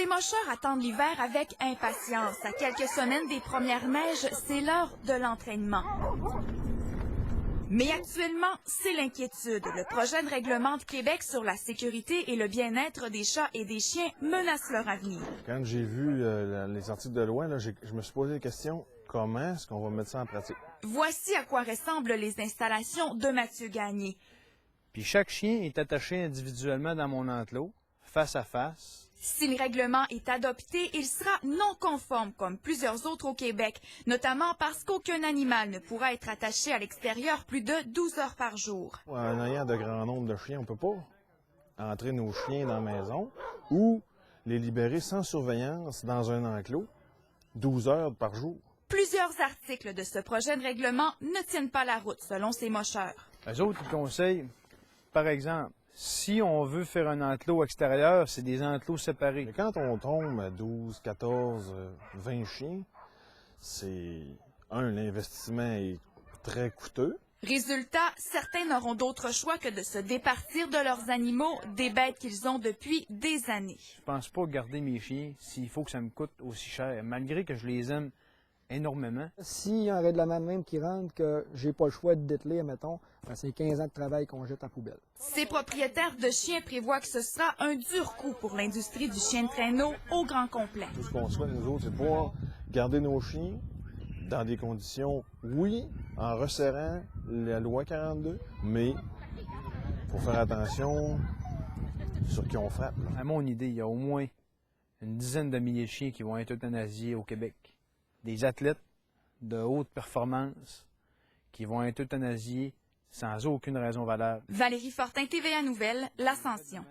Les mocheurs attendent l'hiver avec impatience. À quelques semaines des premières neiges, c'est l'heure de l'entraînement. Mais actuellement, c'est l'inquiétude. Le projet de règlement de Québec sur la sécurité et le bien-être des chats et des chiens menace leur avenir. Quand j'ai vu les articles de loi, là, je me suis posé la question, comment est-ce qu'on va mettre ça en pratique? Voici à quoi ressemblent les installations de Mathieu Gagné. Puis chaque chien est attaché individuellement dans mon enclos, face à face. Si le règlement est adopté, il sera non conforme comme plusieurs autres au Québec, notamment parce qu'aucun animal ne pourra être attaché à l'extérieur plus de 12 heures par jour. En ayant de grands nombres de chiens, on ne peut pas entrer nos chiens dans la maison ou les libérer sans surveillance dans un enclos 12 heures par jour. Plusieurs articles de ce projet de règlement ne tiennent pas la route, selon ces mocheurs. Eux autres, ils conseillent, par exemple, si on veut faire un enclos extérieur, c'est des enclos séparés. Mais quand on tombe à 12, 14, 20 chiens, l'investissement est très coûteux. Résultat, certains n'auront d'autre choix que de se départir de leurs animaux, des bêtes qu'ils ont depuis des années. Je pense pas garder mes chiens s'il faut que ça me coûte aussi cher, malgré que je les aime énormément. S'il y a un règlement de même qui rentre que j'ai pas le choix de dételer, mettons, c'est 15 ans de travail qu'on jette à poubelle. Ces propriétaires de chiens prévoient que ce sera un dur coup pour l'industrie du chien de traîneau au grand complet. Tout ce qu'on souhaite, nous autres, c'est de pouvoir garder nos chiens dans des conditions, oui, en resserrant la loi 42, mais il faut faire attention sur qui on frappe. Là. À mon idée, il y a au moins une dizaine de milliers de chiens qui vont être euthanasiés au Québec. Des athlètes de haute performance qui vont être euthanasiés sans aucune raison valable. Valérie Fortin, TVA Nouvelles, L'Ascension.